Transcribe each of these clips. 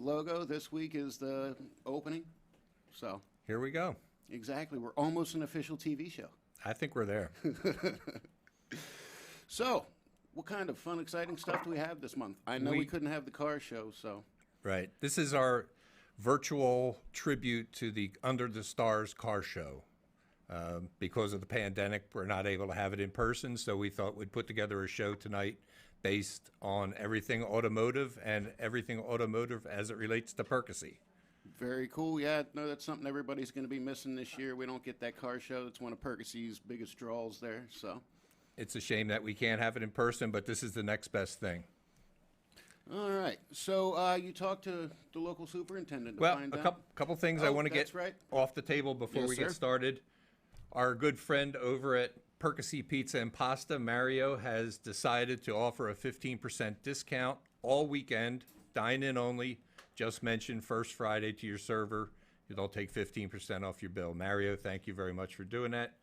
logo. This week is the opening. So Here we go. exactly, we're almost an official TV show. I think we're there. So, what kind of fun, exciting stuff do we have this month? I know we couldn't have the car show, so Right. This is our virtual tribute to the Under the Stars car show. Because of the pandemic, we're not able to have it in person, so we thought we'd put together a show tonight based on everything automotive and everything automotive as it relates to Perkasie. very cool. Yeah, no, that's something everybody's going to be missing this year. We don't get that car show. It's one of Perkasie's biggest draws there. So, It's a shame that we can't have it in person, but this is the next best thing. all right. So, you talked to the local superintendent to Well, find a out. couple things I Oh, want to that's get right. off the table before Yes, we get sir. started. Our good friend over at Perkasie Pizza and Pasta, Mario, has decided to offer a 15% discount all weekend, dine-in only. Just mention first Friday to your server. They'll take 15% off your bill. Mario, thank you very much for doing that.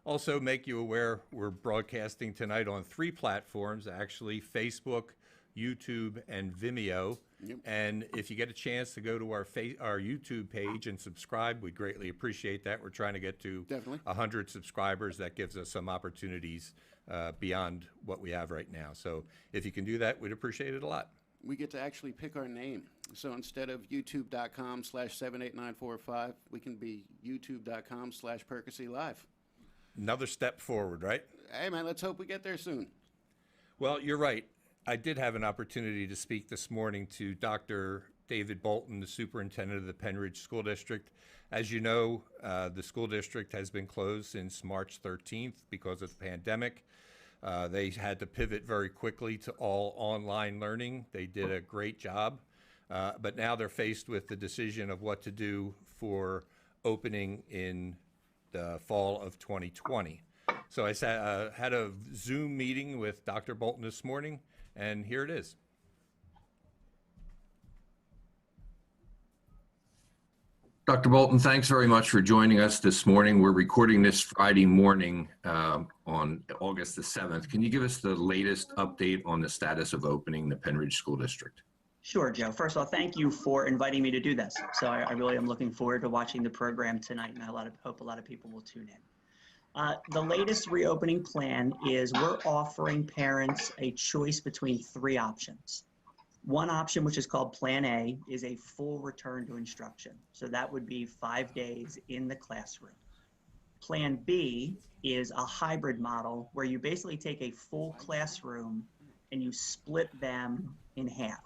Also, make you aware we're broadcasting tonight on 3 platforms, actually, Facebook, YouTube, and Vimeo. Yep. And if you get a chance to go to our YouTube page and subscribe, we'd greatly appreciate that. We're trying to get to Definitely. 100 subscribers. That gives us some opportunities beyond what we have right now. So if you can do that, we'd appreciate it a lot. We get to actually pick our name. So instead of youtube.com/78945, we can be youtube.com/Perkasie Live. Another step forward, right? Hey, man, let's hope we get there soon. Well, you're right. I did have an opportunity to speak this morning to Dr. David Bolton, the superintendent of the Pennridge School District. As you know, the school district has been closed since March 13th because of the pandemic. They had to pivot very quickly to all online learning. They did a great job, but now they're faced with the decision of what to do for opening in the fall of 2020. So I had a Zoom meeting with Dr. Bolton this morning, and here it is. Dr. Bolton, thanks very much for joining us this morning. We're recording this Friday morning on August the 7th. Can you give us the latest update on the status of opening the Pennridge School District? Sure, Joe. First of all, thank you for inviting me to do this. So I really am looking forward to watching the program tonight, and I hope a lot of people will tune in. The latest reopening plan is we're offering parents a choice between 3 options. One option, which is called Plan A, is a full return to instruction. So that would be 5 days in the classroom. Plan B is a hybrid model where you basically take a full classroom and you split them in half.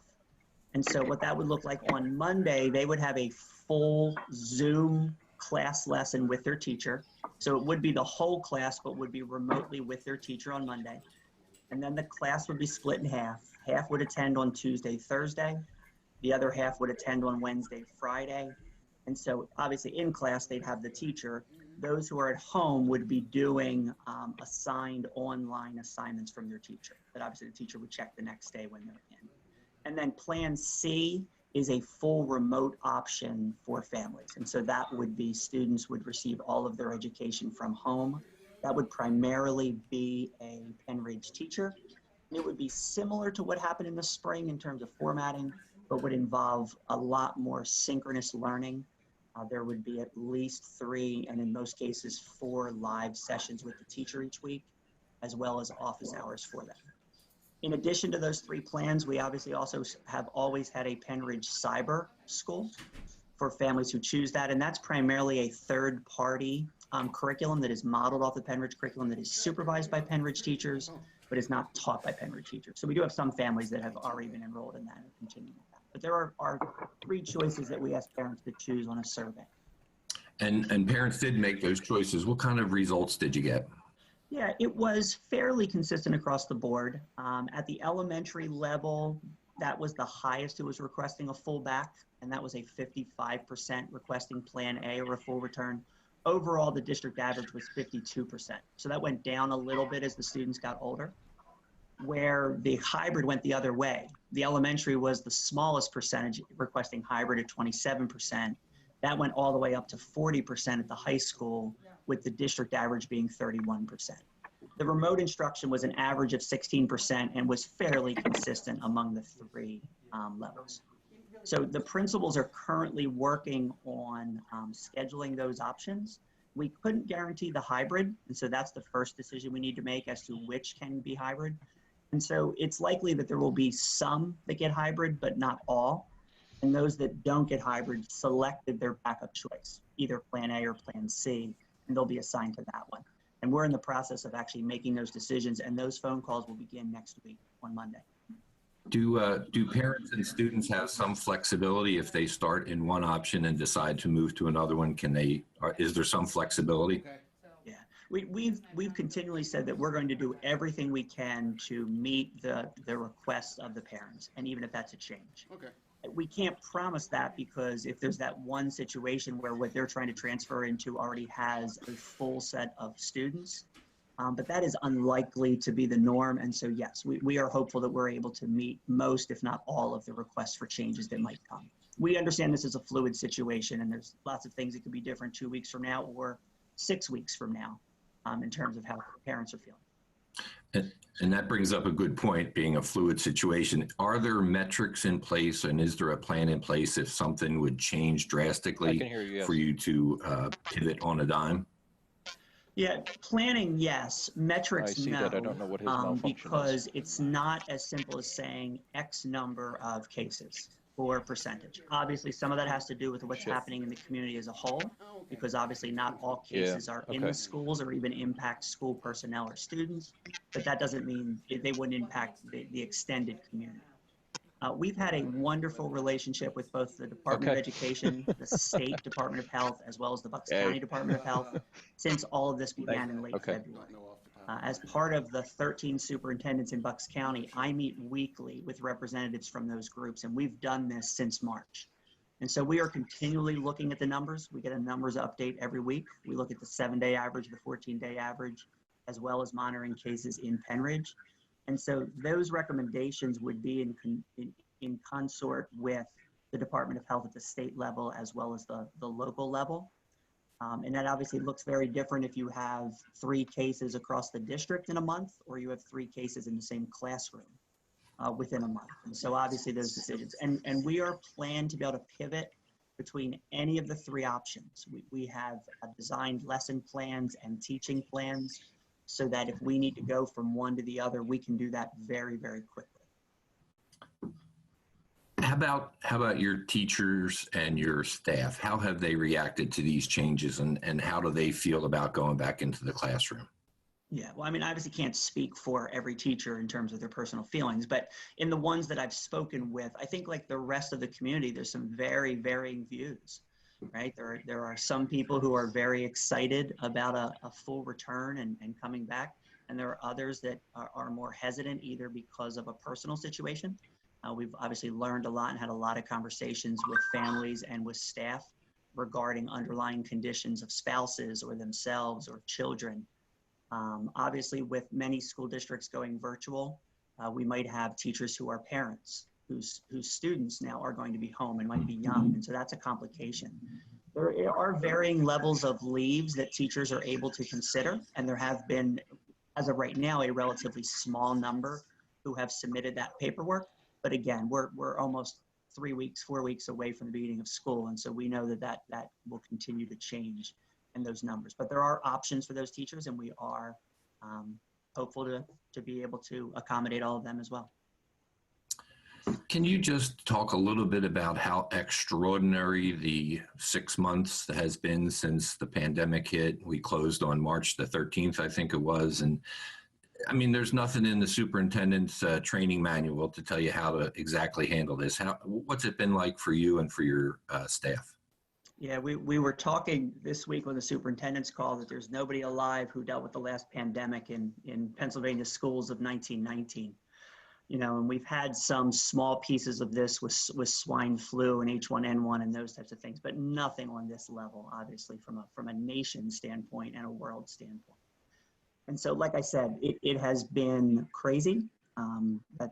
And so what that would look like on Monday, they would have a full Zoom class lesson with their teacher. So it would be the whole class, but would be remotely with their teacher on Monday. And then the class would be split in half. Half would attend on Tuesday, Thursday. The other half would attend on Wednesday, Friday. And so obviously in class, they'd have the teacher. Those who are at home would be doing assigned online assignments from their teacher. But obviously the teacher would check the next day when they're in. And then Plan C is a full remote option for families. And so that would be students would receive all of their education from home. That would primarily be a Pennridge teacher. It would be similar to what happened in the spring in terms of formatting, but would involve a lot more synchronous learning. There would be at least 3, and in most cases 4 live sessions with the teacher each week, as well as office hours for them. In addition to those 3 plans, we obviously also have always had a Pennridge cyber school for families who choose that. And that's primarily a third-party curriculum that is modeled off the Pennridge curriculum that is supervised by Pennridge teachers, but is not taught by Pennridge teachers. So we do have some families that have already been enrolled in that and continue with that. But there are 3 choices that we ask parents to choose on a survey. And parents did make those choices. What kind of results did you get? Yeah, it was fairly consistent across the board. At the elementary level, that was the highest who was requesting a full back, and that was a 55% requesting Plan A or a full return. Overall, the district average was 52%. So that went down a little bit as the students got older. Where the hybrid went the other way. The elementary was the smallest percentage requesting hybrid at 27%. That went all the way up to 40% at the high school, with the district average being 31%. The remote instruction was an average of 16% and was fairly consistent among the 3 levels. So the principals are currently working on scheduling those options. We couldn't guarantee the hybrid, and so that's the first decision we need to make as to which can be hybrid. And so it's likely that there will be some that get hybrid, but not all. And those that don't get hybrid selected their backup choice, either Plan A or Plan C, and they'll be assigned to that one. And we're in the process of actually making those decisions, and those phone calls will begin next week on Monday. Do parents and students have some flexibility if they start in one option and decide to move to another one? Is there some flexibility? Yeah, we've continually said that we're going to do everything we can to meet the requests of the parents, and even if that's a change. Okay. We can't promise that, because if there's that one situation where what they're trying to transfer into already has a full set of students, but that is unlikely to be the norm. And so, yes, we are hopeful that we're able to meet most, if not all, of the requests for changes that might come. We understand this is a fluid situation, and there's lots of things that could be different 2 weeks from now or 6 weeks from now in terms of how parents are feeling. And that brings up a good point, being a fluid situation. Are there metrics in place, and is there a plan in place if something would change drastically I can hear you, yes. for you to pivot on a dime? Yeah, planning, yes. Metrics, I see no. that. I don't know what his malfunction is. Because it's not as simple as saying X number of cases or percentage. Obviously, some of that has to do with what's happening in the community as a whole, because obviously not all cases are in the schools or even impact school personnel or students, but that doesn't mean they wouldn't impact the extended community. We've had a wonderful relationship with both the Department of Education, the State Department of Health, as well as the Bucks County Department of Health since all of this began in late February. As part of the 13 superintendents in Bucks County, I meet weekly with representatives from those groups, and we've done this since March. And so we are continually looking at the numbers. We get a numbers update every week. We look at the 7-day average, the 14-day average, as well as monitoring cases in Pennridge. And so those recommendations would be in consort with the Department of Health at the state level as well as the local level. And that obviously looks very different if you have 3 cases across the district in a month, or you have 3 cases in the same classroom within a month. And so obviously those decisions. And we are planned to be able to pivot between any of the 3 options. We have designed lesson plans and teaching plans, so that if we need to go from one to the other, we can do that very, very quickly. How about your teachers and your staff? How have they reacted to these changes, and how do they feel about going back into the classroom? Yeah, well, I mean, I obviously can't speak for every teacher in terms of their personal feelings, but in the ones that I've spoken with, I think like the rest of the community, there's some very varying views. Right, there are some people who are very excited about a full return and coming back, and there are others that are more hesitant, either because of a personal situation. We've obviously learned a lot and had a lot of conversations with families and with staff regarding underlying conditions of spouses or themselves or children. Obviously, with many school districts going virtual, we might have teachers who are parents whose students now are going to be home and might be young, and so that's a complication. There are varying levels of leaves that teachers are able to consider, and there have been, as of right now, a relatively small number who have submitted that paperwork. But again, we're almost 3 weeks, 4 weeks away from the beginning of school, and so we know that will continue to change in those numbers. But there are options for those teachers, and we are hopeful to be able to accommodate all of them as well. Can you just talk a little bit about how extraordinary the 6 months has been since the pandemic hit? We closed on March the 13th, I think it was. And I mean, there's nothing in the superintendent's training manual to tell you how to exactly handle this. What's it been like for you and for your staff? Yeah, we were talking this week on the superintendent's call that there's nobody alive who dealt with the last pandemic in Pennsylvania schools of 1919. You know, and we've had some small pieces of this with swine flu and H1N1 and those types of things, but nothing on this level, obviously, from a nation standpoint and a world standpoint. And so, like I said, it has been crazy.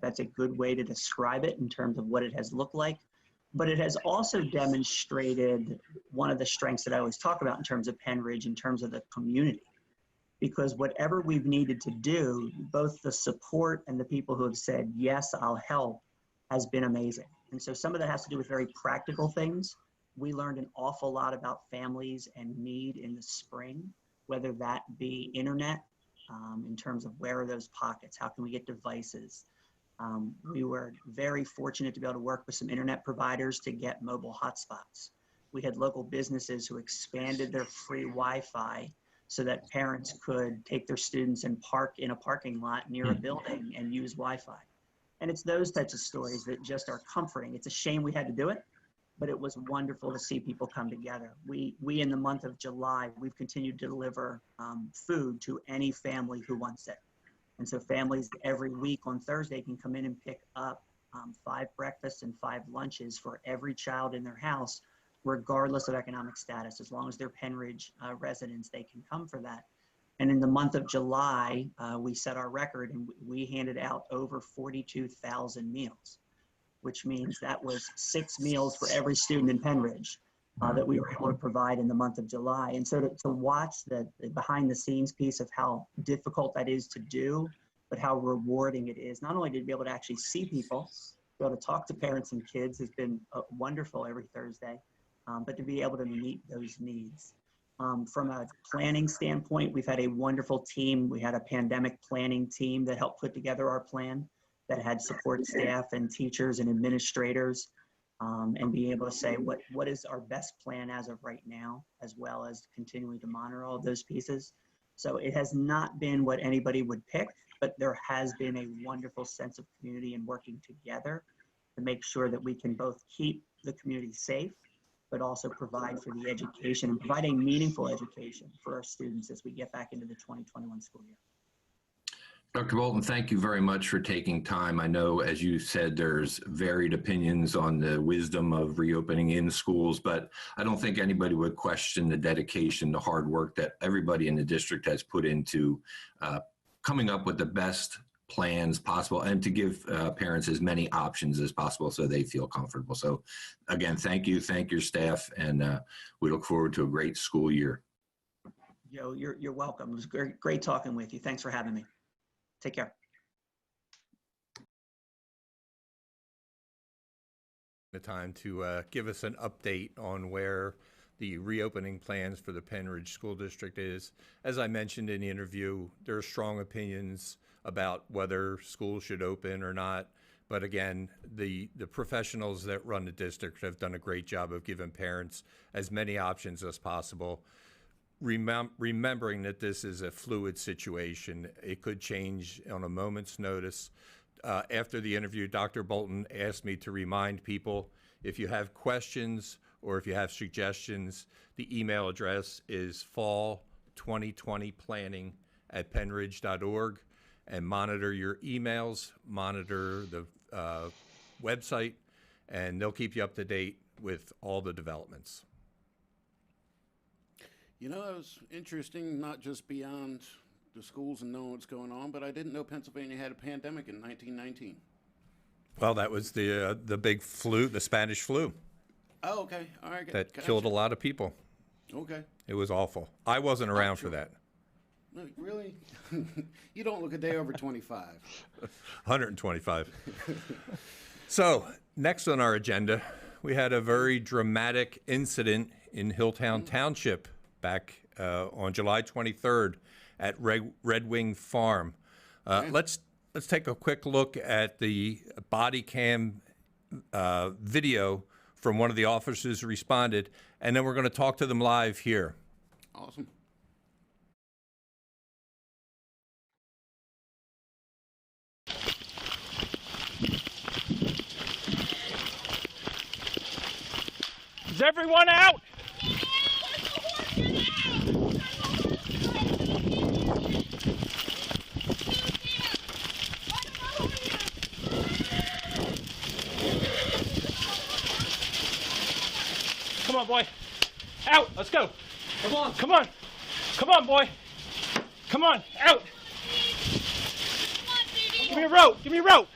That's a good way to describe it in terms of what it has looked like. But it has also demonstrated one of the strengths that I always talk about in terms of Pennridge, in terms of the community. Because whatever we've needed to do, both the support and the people who have said, yes, I'll help, has been amazing. And so some of that has to do with very practical things. We learned an awful lot about families and need in the spring, whether that be internet, in terms of where are those pockets, how can we get devices. We were very fortunate to be able to work with some internet providers to get mobile hotspots. We had local businesses who expanded their free Wi-Fi so that parents could take their students and park in a parking lot near a building and use Wi-Fi. And it's those types of stories that just are comforting. It's a shame we had to do it, but it was wonderful to see people come together. We in the month of July, we've continued to deliver food to any family who wants it. And so families every week on Thursday can come in and pick up 5 breakfasts and 5 lunches for every child in their house, regardless of economic status. As long as they're Pennridge residents, they can come for that. And in the month of July, we set our record and we handed out over 42,000 meals, which means that was 6 meals for every student in Pennridge that we were able to provide in the month of July. And so to watch the behind the scenes piece of how difficult that is to do, but how rewarding it is, not only to be able to actually see people, be able to talk to parents and kids has been wonderful every Thursday, but to be able to meet those needs. From a planning standpoint, we've had a wonderful team. We had a pandemic planning team that helped put together our plan, that had support staff and teachers and administrators, and be able to say what is our best plan as of right now, as well as continuing to monitor all of those pieces. So it has not been what anybody would pick, but there has been a wonderful sense of community and working together to make sure that we can both keep the community safe, but also provide for the education and provide a meaningful education for our students as we get back into the 2021 school year. Dr. Bolton, thank you very much for taking time. I know, as you said, there's varied opinions on the wisdom of reopening in schools, but I don't think anybody would question the dedication, the hard work that everybody in the district has put into coming up with the best plans possible and to give parents as many options as possible so they feel comfortable. So again, thank you, thank your staff, and we look forward to a great school year. Joe, you're welcome. It was great talking with you. Thanks for having me. Take care. The time to give us an update on where the reopening plans for the Pennridge School District is. As I mentioned in the interview, there are strong opinions about whether schools should open or not. But again, the professionals that run the district have done a great job of giving parents as many options as possible. Remembering that this is a fluid situation, it could change on a moment's notice. After the interview, Dr. Bolton asked me to remind people, if you have questions or if you have suggestions, the email address is fall2020planning@pennridge.org, and monitor your emails, monitor the website, and they'll keep you up to date with all the developments. You know, it was interesting, not just beyond the schools and knowing what's going on, but I didn't know Pennsylvania had a pandemic in 1919. Well, that was the big flu, the Spanish flu. Oh, okay. All right. That gotcha. killed a lot of people. Okay. It was awful. I wasn't around for Sure. that. No, really? You don't look a day over 25. 125. So, next on our agenda, we had a very dramatic incident in Hilltown Township back on July 23rd at Red Wing Farm. Let's take a quick look at the body cam video from one of the officers who responded, and then we're going to talk to them live here. Awesome. Is everyone out? Come on, boy. Out. Let's go. Come on. Come on. Come on, boy. Come on. Out. Give me a rope. Give me a rope.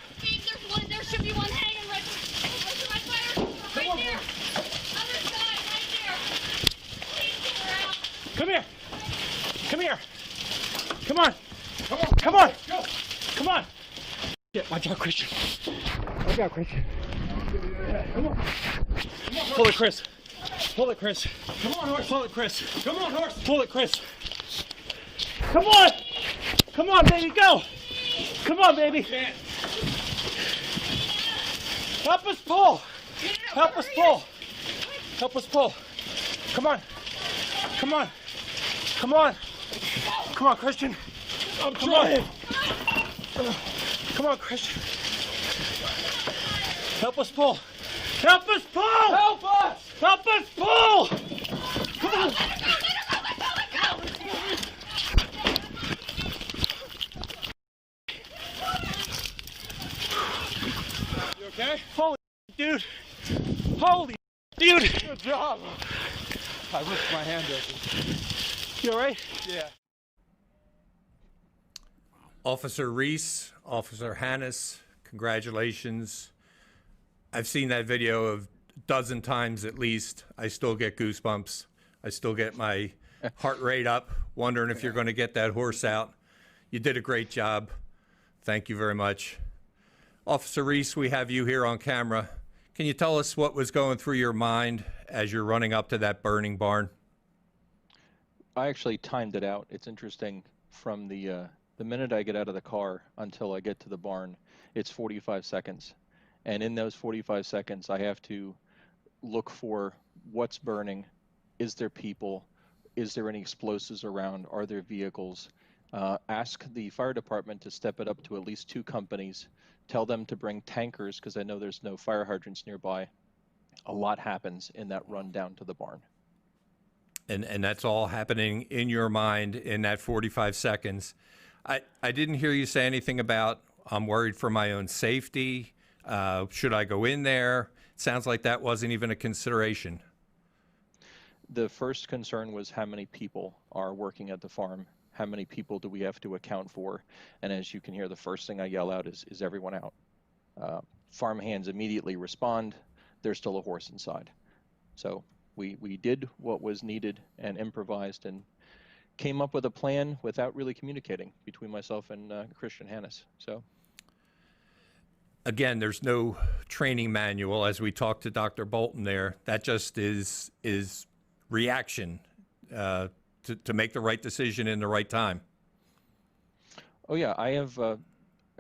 There should be one hanging right there. Other side, right there. Please get her out. Come here. Come here. Come on. Come on. Come on. Come on. Watch out, Christian. Watch out, Christian. Come on. Pull it, Chris. Pull it, Chris. Come on, horse. Pull it, Chris. Come on, horse. Pull it, Chris. Come on. Come on, baby, go. Come on, baby. Help us pull. Help us pull. Help us pull. Come on. Come on. Come on. Come on, Christian. I'm trying. Come on, Christian. Help us pull. Help us pull. Help us. Help us pull. Come on. You okay? Holy dude. Holy dude. Good job. I ripped my hand open. You all right? Yeah. Officer Reese, Officer Hannes, congratulations. I've seen that video a dozen times at least. I still get goosebumps. I still get my heart rate up, wondering if you're going to get that horse out. You did a great job. Thank you very much. Officer Reese, we have you here on camera. Can you tell us what was going through your mind as you're running up to that burning barn? I actually timed it out. It's interesting. From the minute I get out of the car until I get to the barn, it's 45 seconds. And in those 45 seconds, I have to look for what's burning. Is there people? Is there any explosives around? Are there vehicles? Ask the fire department to step it up to at least 2 companies. Tell them to bring tankers because I know there's no fire hydrants nearby. A lot happens in that run down to the barn. And that's all happening in your mind in that 45 seconds. I didn't hear you say anything about, I'm worried for my own safety. Should I go in there? It sounds like that wasn't even a consideration. The first concern was how many people are working at the farm. How many people do we have to account for? And as you can hear, the first thing I yell out is everyone out. Farm hands immediately respond. There's still a horse inside. So we did what was needed and improvised and came up with a plan without really communicating between myself and Christian Hannes. So again, there's no training manual as we talked to Dr. Bolton there. That just is reaction to make the right decision in the right time. Oh yeah, I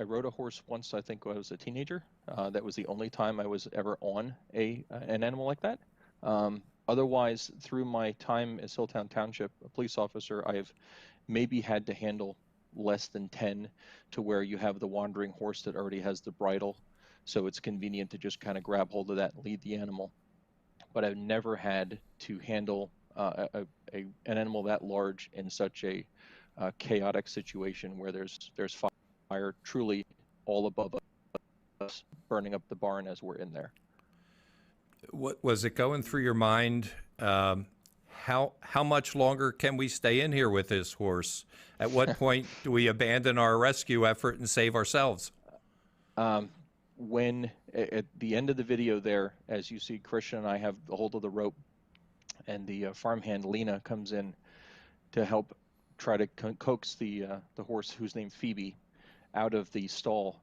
rode a horse once, I think when I was a teenager. That was the only time I was ever on an animal like that. Otherwise, through my time as Hilltown Township a police officer, I have maybe had to handle less than 10 to where you have the wandering horse that already has the bridle. So it's convenient to just kind of grab hold of that and lead the animal. But I've never had to handle an animal that large in such a chaotic situation where there's fire truly all above us, burning up the barn as we're in there. What was it going through your mind? How much longer can we stay in here with this horse? At what point do we abandon our rescue effort and save ourselves? When at the end of the video there, as you see, Christian and I have the hold of the rope, and the farmhand Lena comes in to help try to coax the horse, who's named Phoebe, out of the stall.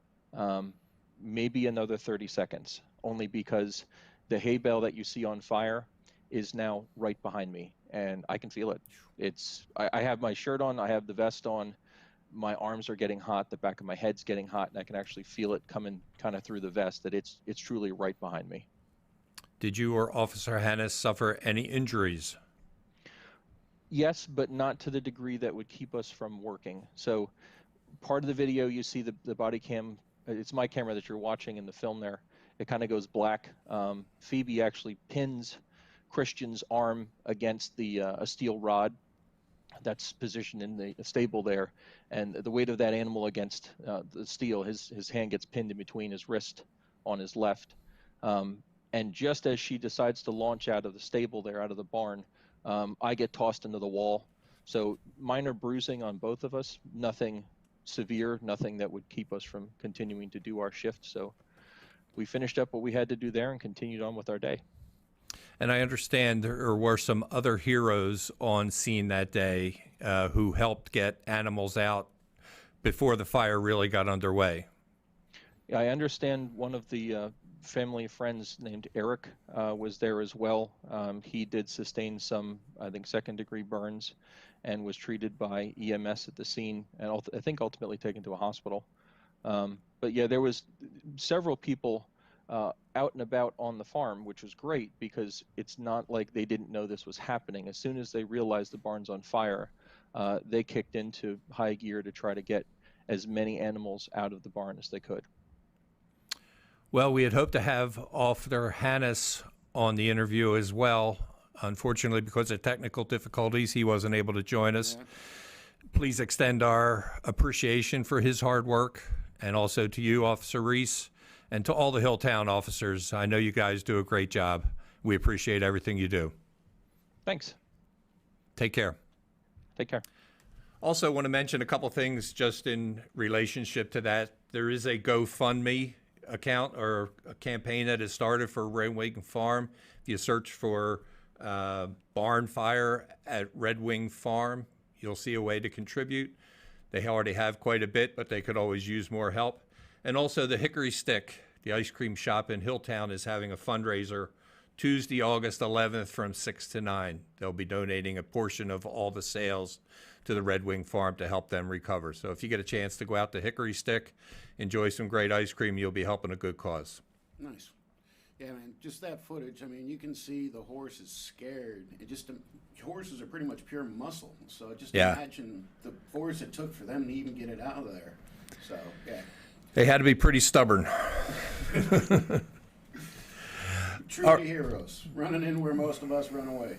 Maybe another 30 seconds, only because the hay bale that you see on fire is now right behind me, and I can feel it. I have my shirt on, I have the vest on, my arms are getting hot, the back of my head's getting hot, and I can actually feel it coming kind of through the vest, that it's truly right behind me. Did you or Officer Hannes suffer any injuries? Yes, but not to the degree that would keep us from working. So part of the video, you see the body cam, it's my camera that you're watching in the film there. It kind of goes black. Phoebe actually pins Christian's arm against a steel rod that's positioned in the stable there, and the weight of that animal against the steel, his hand gets pinned in between his wrist on his left. And just as she decides to launch out of the stable there, out of the barn, I get tossed into the wall. So minor bruising on both of us, nothing severe, nothing that would keep us from continuing to do our shift. So we finished up what we had to do there and continued on with our day. And I understand there were some other heroes on scene that day who helped get animals out before the fire really got underway. Yeah, I understand one of the family friends named Eric was there as well. He did sustain some, I think, second-degree burns and was treated by EMS at the scene and I think ultimately taken to a hospital. But yeah, there was several people out and about on the farm, which was great because it's not like they didn't know this was happening. As soon as they realized the barn's on fire, they kicked into high gear to try to get as many animals out of the barn as they could. Well, we had hoped to have Officer Hannes on the interview as well. Unfortunately, because of technical difficulties, he wasn't able to join us. Yeah. Please extend our appreciation for his hard work, and also to you, Officer Reese, and to all the Hilltown officers. I know you guys do a great job. We appreciate everything you do. Thanks. Take care. Take care. Also want to mention a couple things just in relationship to that. There is a GoFundMe account or a campaign that has started for Red Wing Farm. If you search for barn fire at Red Wing Farm, you'll see a way to contribute. They already have quite a bit, but they could always use more help. And also the Hickory Stick, the ice cream shop in Hilltown, is having a fundraiser Tuesday, August 11th from 6 to 9. They'll be donating a portion of all the sales to the Red Wing Farm to help them recover. So if you get a chance to go out to Hickory Stick, enjoy some great ice cream, you'll be helping a good cause. Nice. Yeah, man, just that footage. I mean, you can see the horse is scared. Horses are pretty much pure muscle. So just imagine the force it took for them to even get it out of there. So, yeah. They had to be pretty stubborn. Truly heroes, running in where most of us run away.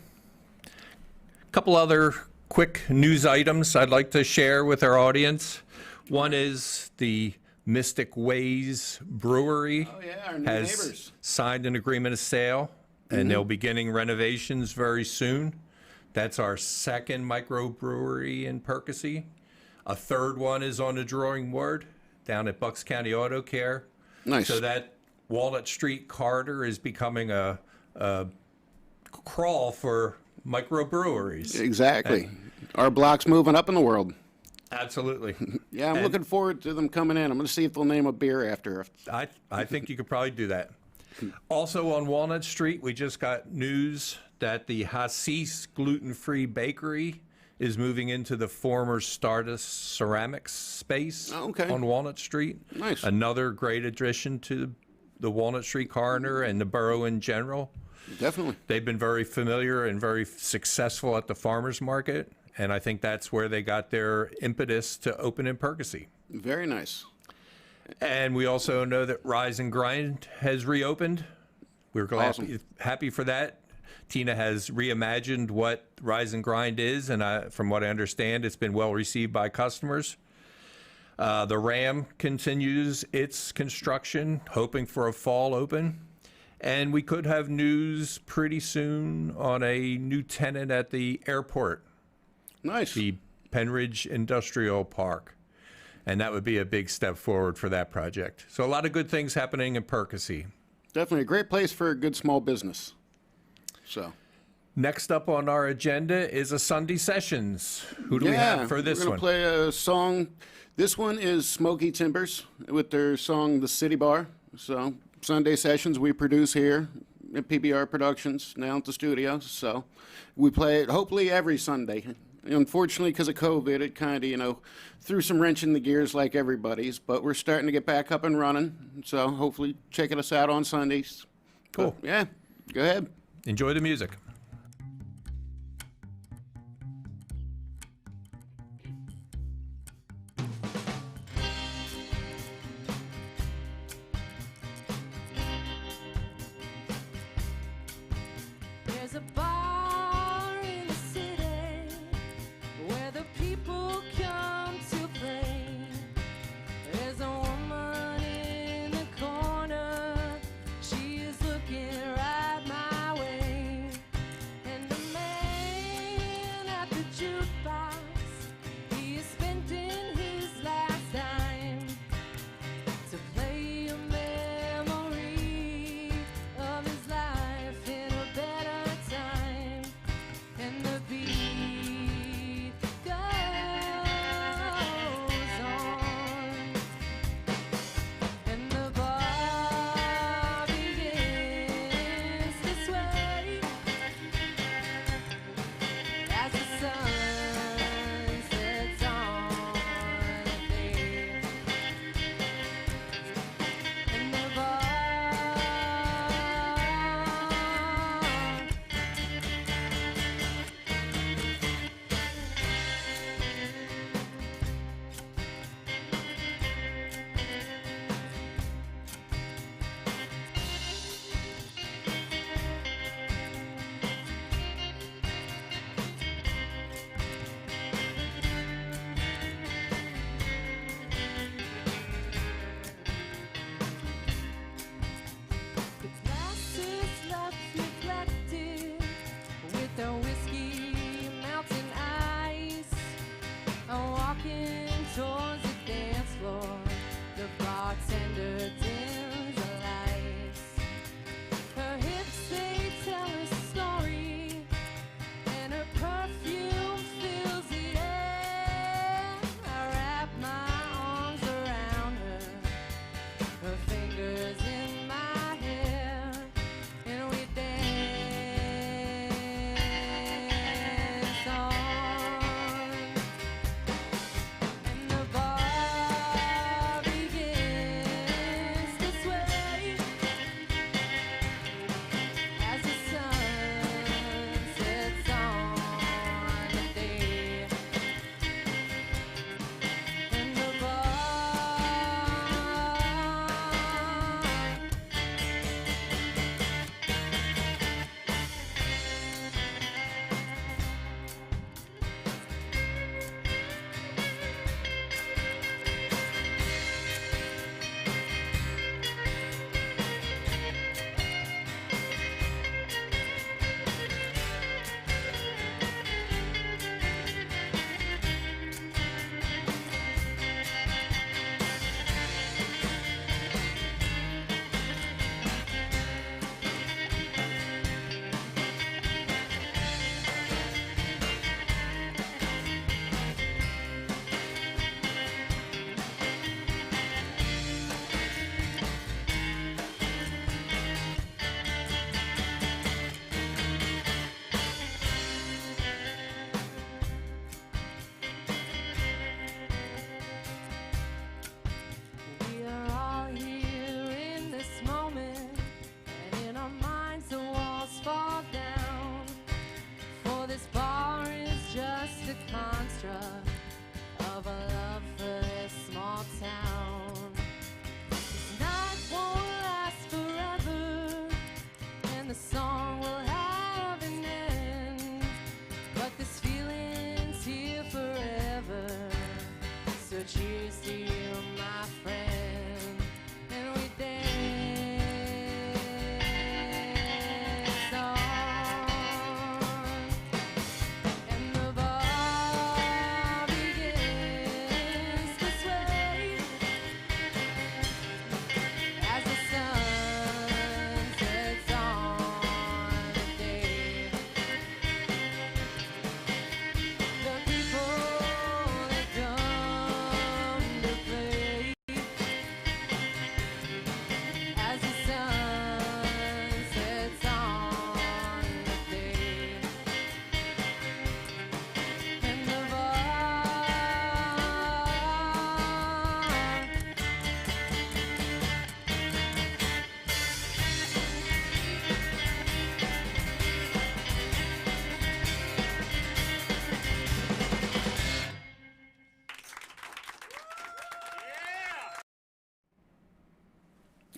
A couple other quick news items I'd like to share with our audience. One is the Mystic Ways Brewery Oh, yeah, our new has neighbors. signed an agreement of sale, and they'll be beginning renovations very soon. That's our second microbrewery in Perkasie. A third one is on the drawing board down at Bucks County Auto Care. Nice. So that Walnut Street corridor is becoming a crawl for microbreweries. Exactly. Our block's moving up in the world. Absolutely. Yeah, I'm looking forward to them coming in. I'm going to see if they'll name a beer after. I think you could probably do that. Also on Walnut Street, we just got news that the Hassis gluten-free bakery is moving into the former Stardust Ceramics space on Walnut Street. Nice. Another great addition to the Walnut Street corridor and the borough in general. Definitely. They've been very familiar and very successful at the farmers market, and I think that's where they got their impetus to open in Perkasie. Very nice. And we also know that Rise and Grind has reopened. We're glad, Awesome. happy for that. Tina has reimagined what Rise and Grind is, and from what I understand, it's been well received by customers. The Ram continues its construction, hoping for a fall open. And we could have news pretty soon on a new tenant at the airport, Nice. the Pennridge Industrial Park. And that would be a big step forward for that project. So a lot of good things happening in Perkasie. Definitely a great place for a good small business. So. Next up on our agenda is a Sunday Sessions. Who do we have for this we're one? gonna play a song. This one is Smoky Timbers with their song "The City Bar." So Sunday Sessions we produce here at PBR Productions now at the studio. So we play it hopefully every Sunday. Unfortunately, because of COVID, it kind of threw some wrench in the gears like everybody's. But we're starting to get back up and running. So hopefully checking us out on Sundays. Cool. But, yeah, go ahead. Enjoy the music. There's a bar in the city where the people come to play. There's a woman in the corner, she is looking right my way.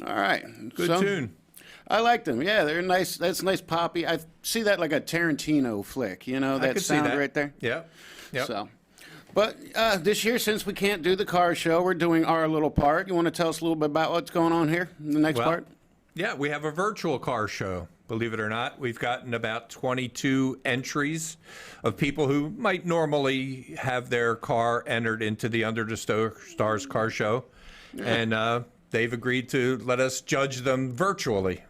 All right. Good So, tune. I like them. Yeah, they're nice. That's nice poppy. I see that like a Tarantino flick, you know, I that could see sound that. right there. Yeah. Yep. So, but this year, since we can't do the car show, we're doing our little part. You want to tell us a little bit about what's going on here in the next Well, part? Yeah, we have a virtual car show. Believe it or not, we've gotten about 22 entries of people who might normally have their car entered into the Under the Stars car show. And they've agreed to let us judge them virtually.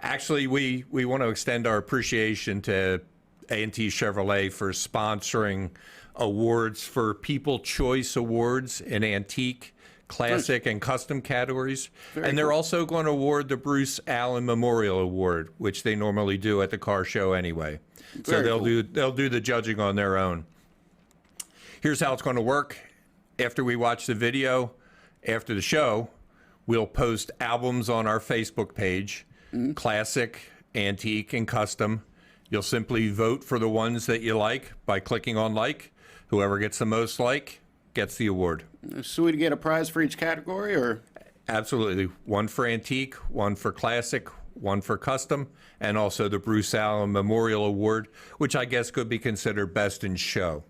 Actually, we want to extend our appreciation to A&T Chevrolet for sponsoring awards for People Choice Awards in antique, classic, and custom categories. And they're also going to award the Bruce Allen Memorial Award, which they normally do at the car show anyway. So Very they'll do the judging on their own. Here's how it's going to work. After we watch the video, after the show, we'll post albums on our Facebook page, classic, antique, and custom. You'll simply vote for the ones that you like by clicking on like. Whoever gets the most like gets the award. So we get a prize for each category, or? Absolutely. One for antique, one for classic, one for custom, and also the Bruce Allen Memorial Award, which I guess could be considered best in show.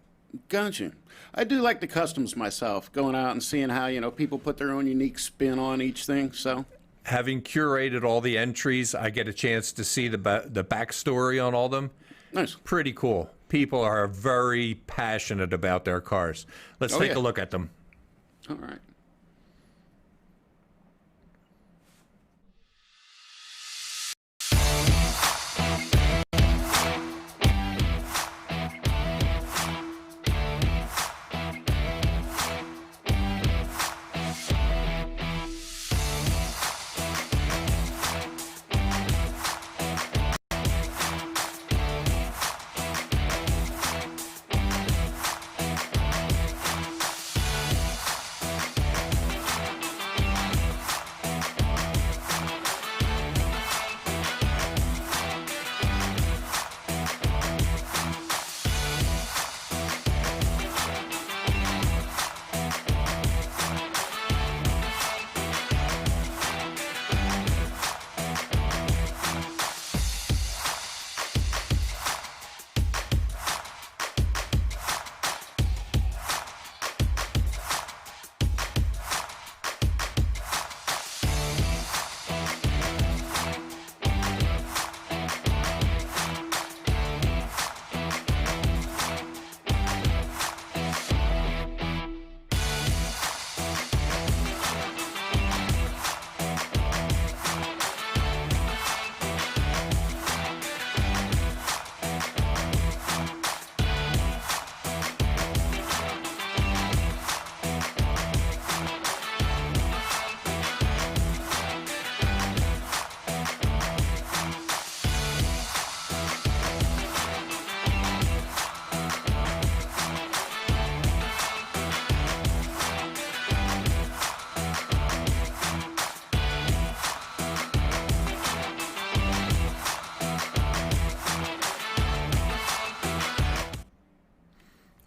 Gotcha. I do like the customs myself, going out and seeing how, you know, people put their own unique spin on each thing, so. Having curated all the entries, I get a chance to see the backstory on all them. Nice. Pretty cool. People are very passionate about their cars. Let's take yeah. a look at them. All right.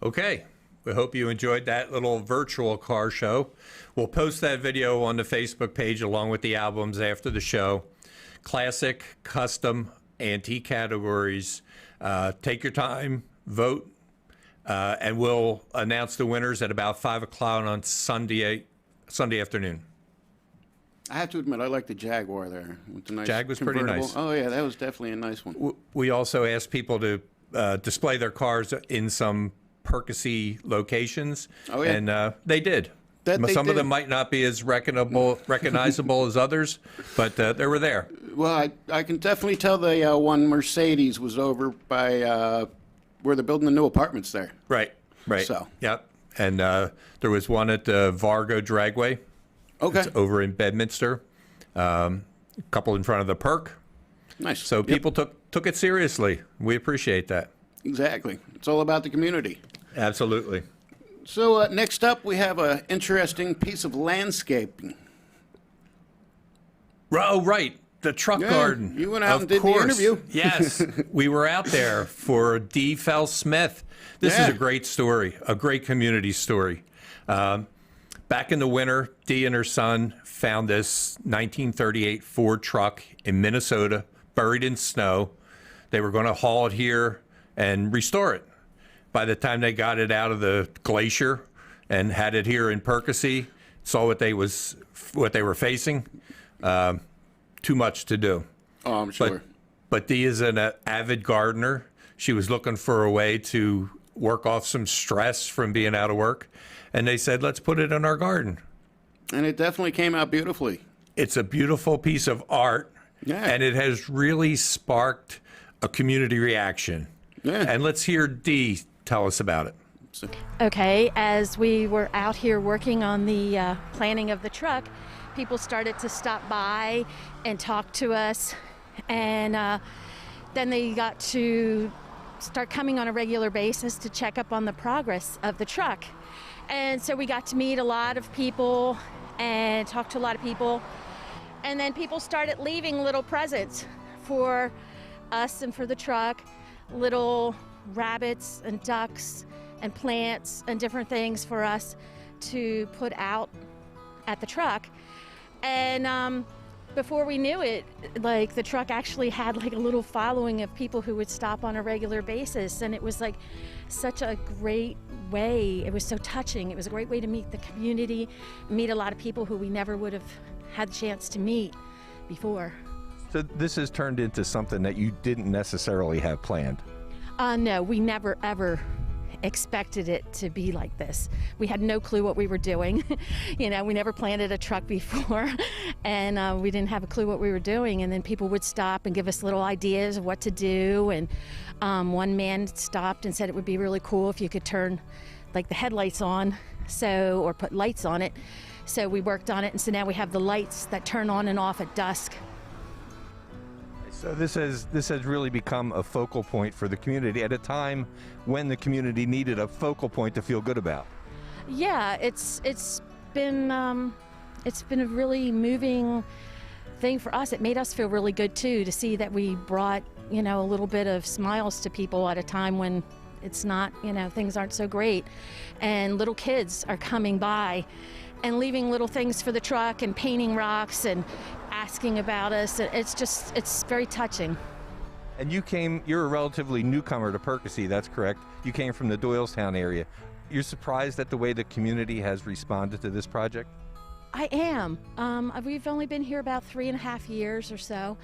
Okay, we hope you enjoyed that little virtual car show. We'll post that video on the Facebook page along with the albums after the show. Classic, custom, antique categories. Take your time, vote, and we'll announce the winners at about 5 o'clock on Sunday afternoon. I have to admit, I like the Jaguar there. With the nice Jag was pretty convertible. nice. Oh, yeah, that was definitely a nice one. We also asked people to display their cars in some Perkasie locations, Oh, yeah. and they did. That they Some of did. them might not be as recognizable as others, but they were there. Well, I can definitely tell the one Mercedes was over by where they're building the new apartments there. Right. So. Yep. And there was one at the Vargo Dragway. Okay. It's over in Bedminster. A couple in front of the Perk. Nice. So Yep. people took it seriously. We appreciate that. Exactly. It's all about the community. Absolutely. So next up, we have an interesting piece of landscaping. Oh, right. The truck Yeah, garden. you went out Of and did the course. interview. Yes. We were out there for D. Fell Smith. This is Yeah. a great story, a great community story. Back in the winter, Dee and her son found this 1938 Ford truck in Minnesota, buried in snow. They were going to haul it here and restore it. By the time they got it out of the glacier and had it here in Perkasie, saw what they were facing, too much to do. Oh, I'm sure. But Dee is an avid gardener. She was looking for a way to work off some stress from being out of work. And they said, let's put it in our garden. And it definitely came out beautifully. It's a beautiful piece of art. Yeah. And it has really sparked a community reaction. Yeah. And let's hear Dee tell us about it. Okay, as we were out here working on the planning of the truck, people started to stop by and talk to us. And then they got to start coming on a regular basis to check up on the progress of the truck. And so we got to meet a lot of people and talk to a lot of people. And then people started leaving little presents for us and for the truck, little rabbits and ducks and plants and different things for us to put out at the truck. And before we knew it, like the truck actually had like a little following of people who would stop on a regular basis. And it was like such a great way. It was so touching. It was a great way to meet the community, meet a lot of people who we never would have had the chance to meet before. So this has turned into something that you didn't necessarily have planned. No, we never ever expected it to be like this. We had no clue what we were doing. You know, we never planted a truck before, and we didn't have a clue what we were doing. And then people would stop and give us little ideas of what to do. And one man stopped and said it would be really cool if you could turn like the headlights on, or put lights on it. So we worked on it, and so now we have the lights that turn on and off at dusk. So this has really become a focal point for the community at a time when the community needed a focal point to feel good about. Yeah, it's been a really moving thing for us. It made us feel really good too to see that we brought, you know, a little bit of smiles to people at a time when it's not, you know, things aren't so great. And little kids are coming by and leaving little things for the truck and painting rocks and asking about us. It's very touching. And you're a relatively newcomer to Perkasie, that's correct. You came from the Doylestown area. You're surprised at the way the community has responded to this project? I am. We've only been here about 3.5 years or so,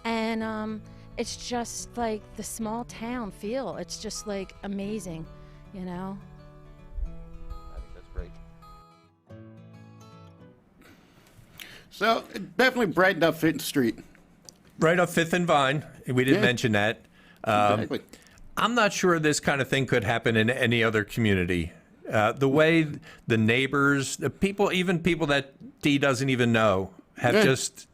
and it's just like the small town feel. It's just like amazing, you know? I think that's great. So it definitely brightened up 5th Street. Right up 5th and Vine. We didn't mention that. Exactly. I'm not sure this kind of thing could happen in any other community. The way the neighbors, the people, even people that Dee doesn't even know, have just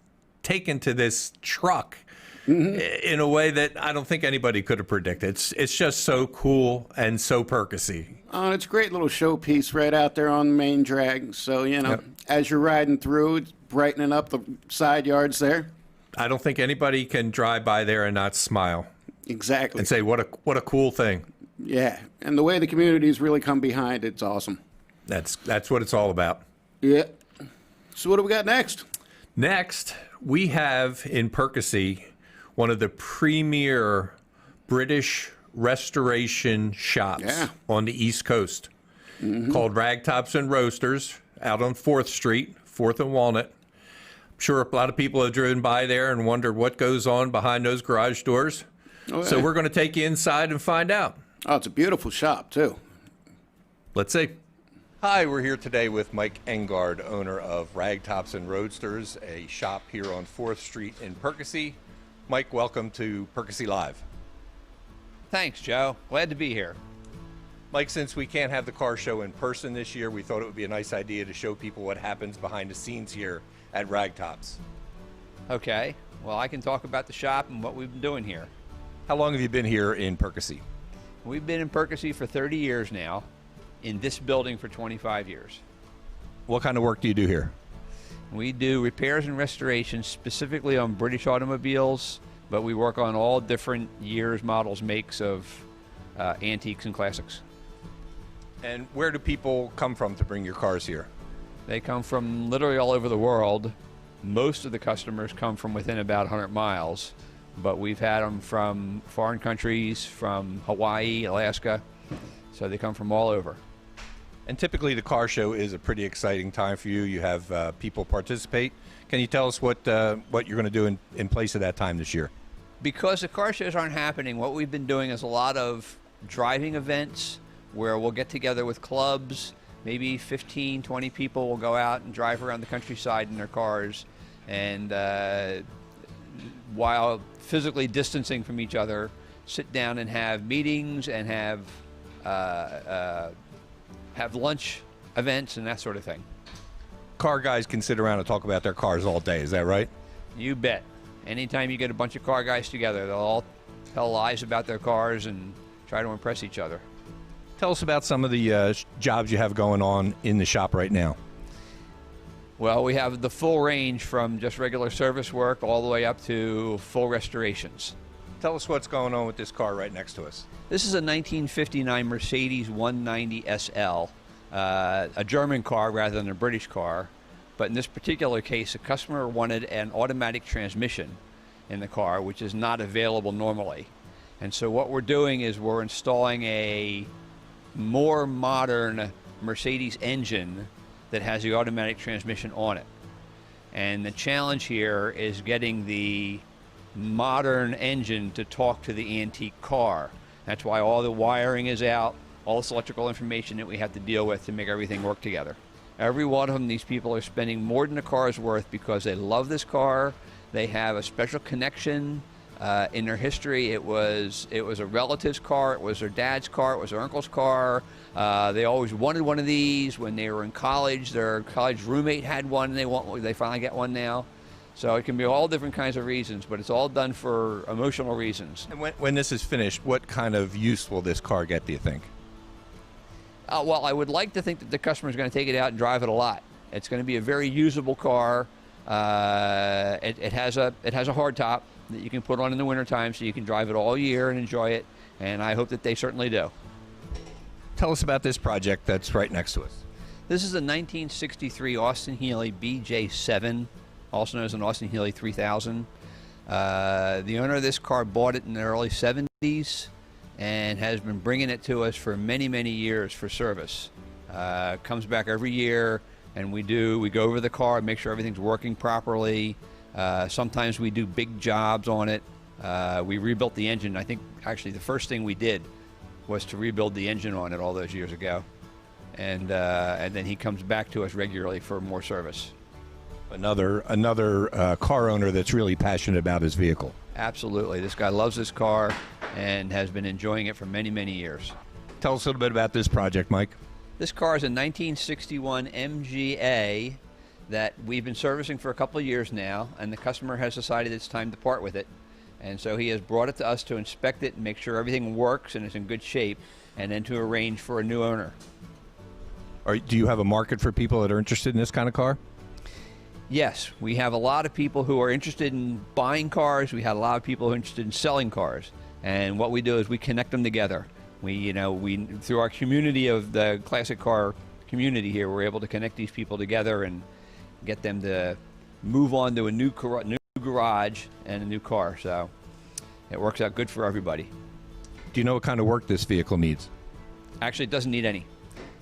taken to this truck in a way that I don't think anybody could have predicted. It's just so cool and so Perkasie. It's a great little showpiece right out there on the main drag. So, you know, as you're riding through, it's brightening up the side yards there. I don't think anybody can drive by there and not smile Exactly. and say, what a cool thing. Yeah, and the way the community's really come behind, it's awesome. That's what it's all about. Yeah. So what do we got next? Next, we have in Perkasie one of the premier British restoration shops on the East Coast called Ragtops and Roasters out on 4th Street, 4th and Walnut. I'm sure a lot of people have driven by there and wondered what goes on behind those garage doors. Oh, So yeah. we're going to take you inside and find out. Oh, it's a beautiful shop, too. Let's see. Hi, we're here today with Mike Engard, owner of Ragtops and Roadsters, a shop here on 4th Street in Perkasie. Mike, welcome to Perkasie Live. Thanks, Joe. Glad to be here. Mike, since we can't have the car show in person this year, we thought it would be a nice idea to show people what happens behind the scenes here at Ragtops. Okay. Well, I can talk about the shop and what we've been doing here. How long have you been here in Perkasie? We've been in Perkasie for 30 years now, in this building for 25 years. What kind of work do you do here? We do repairs and restorations specifically on British automobiles, but we work on all different years, models, makes of antiques and classics. And where do people come from to bring your cars here? They come from literally all over the world. Most of the customers come from within about 100 miles, but we've had them from foreign countries, from Hawaii, Alaska, so they come from all over. And typically the car show is a pretty exciting time for you. You have people participate. Can you tell us what you're going to do in place of that time this year? Because the car shows aren't happening, what we've been doing is a lot of driving events where we'll get together with clubs, maybe 15, 20 people will go out and drive around the countryside in their cars, and while physically distancing from each other, sit down and have meetings and have lunch events and that sort of thing. Car guys can sit around and talk about their cars all day, is that right? You bet. Anytime you get a bunch of car guys together, they'll all tell lies about their cars and try to impress each other. Tell us about some of the jobs you have going on in the shop right now. Well, we have the full range from just regular service work all the way up to full restorations. Tell us what's going on with this car right next to us. This is a 1959 Mercedes 190 SL, a German car rather than a British car. But in this particular case, the customer wanted an automatic transmission in the car, which is not available normally. And so what we're doing is we're installing a more modern Mercedes engine that has the automatic transmission on it. And the challenge here is getting the modern engine to talk to the antique car. That's why all the wiring is out, all this electrical information that we have to deal with to make everything work together. Every one of them, these people are spending more than the car's worth because they love this car. They have a special connection in their history. It was a relative's car. It was their dad's car. It was their uncle's car. They always wanted one of these. When they were in college, their college roommate had one, and they finally get one now. So it can be all different kinds of reasons, but it's all done for emotional reasons. And when this is finished, what kind of use will this car get, do you think? Well, I would like to think that the customer is going to take it out and drive it a lot. It's going to be a very usable car. It has a hard top that you can put on in the wintertime, so you can drive it all year and enjoy it, and I hope that they certainly do. Tell us about this project that's right next to us. This is a 1963 Austin Healey BJ7, also known as an Austin Healey 3000. The owner of this car bought it in the early 70s and has been bringing it to us for many, many years for service. Comes back every year, and we go over the car, make sure everything's working properly. Sometimes we do big jobs on it. We rebuilt the engine. I think actually the first thing we did was to rebuild the engine on it all those years ago. And then he comes back to us regularly for more service. Another car owner that's really passionate about his vehicle. Absolutely. This guy loves this car and has been enjoying it for many, many years. Tell us a little bit about this project, Mike. This car is a 1961 MGA that we've been servicing for a couple of years now, and the customer has decided it's time to part with it. And so he has brought it to us to inspect it and make sure everything works and is in good shape, and then to arrange for a new owner. Do you have a market for people that are interested in this kind of car? Yes, we have a lot of people who are interested in buying cars. We have a lot of people who are interested in selling cars. And what we do is we connect them together. We through our community of the classic car community here, we're able to connect these people together and get them to move on to a new garage and a new car. So it works out good for everybody. Do you know what kind of work this vehicle needs? Actually, it doesn't need any.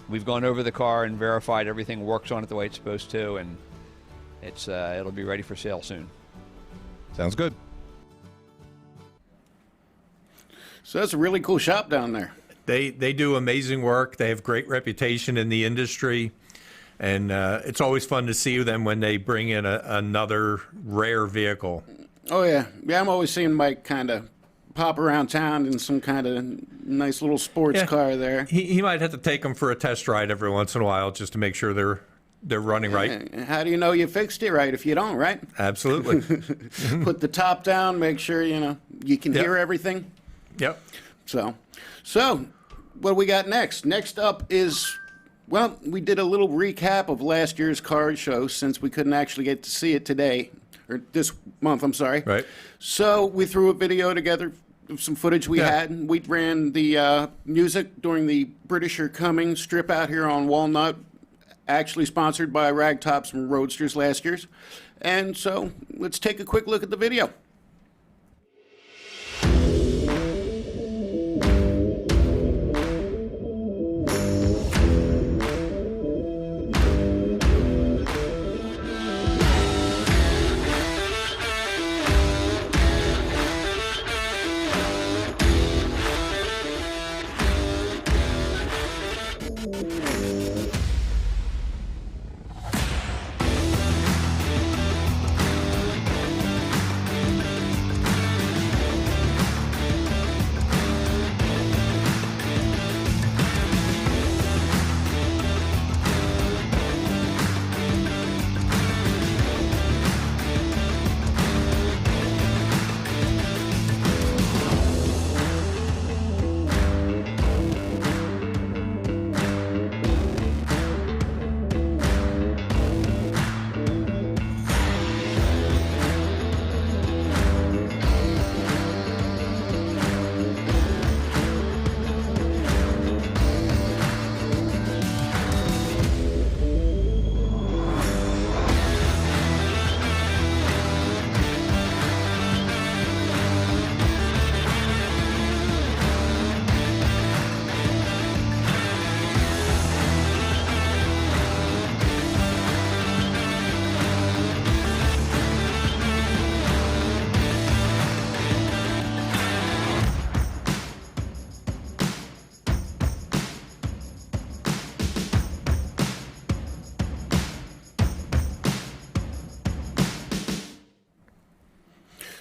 We've gone over the car and verified everything works on it the way it's supposed to, and it'll be ready for sale soon. Sounds good. So that's a really cool shop down there. They do amazing work. They have great reputation in the industry, and it's always fun to see them when they bring in another rare vehicle. Oh yeah, I'm always seeing Mike kind of pop around town in some kind of nice little sports car there. He might have to take them for a test ride every once in a while just to make sure they're running right. How do you know you fixed it right if you don't, right? Absolutely. Put the top down, make sure you can hear everything. Yep. So what do we got next? Next up is, well, we did a little recap of last year's car show since we couldn't actually get to see it today, or this month, I'm sorry. Right. So we threw a video together of some footage we had. We ran the music during the British Are Coming strip out here on Walnut actually sponsored by Ragtops and Roadsters last year's. And so let's take a quick look at the video.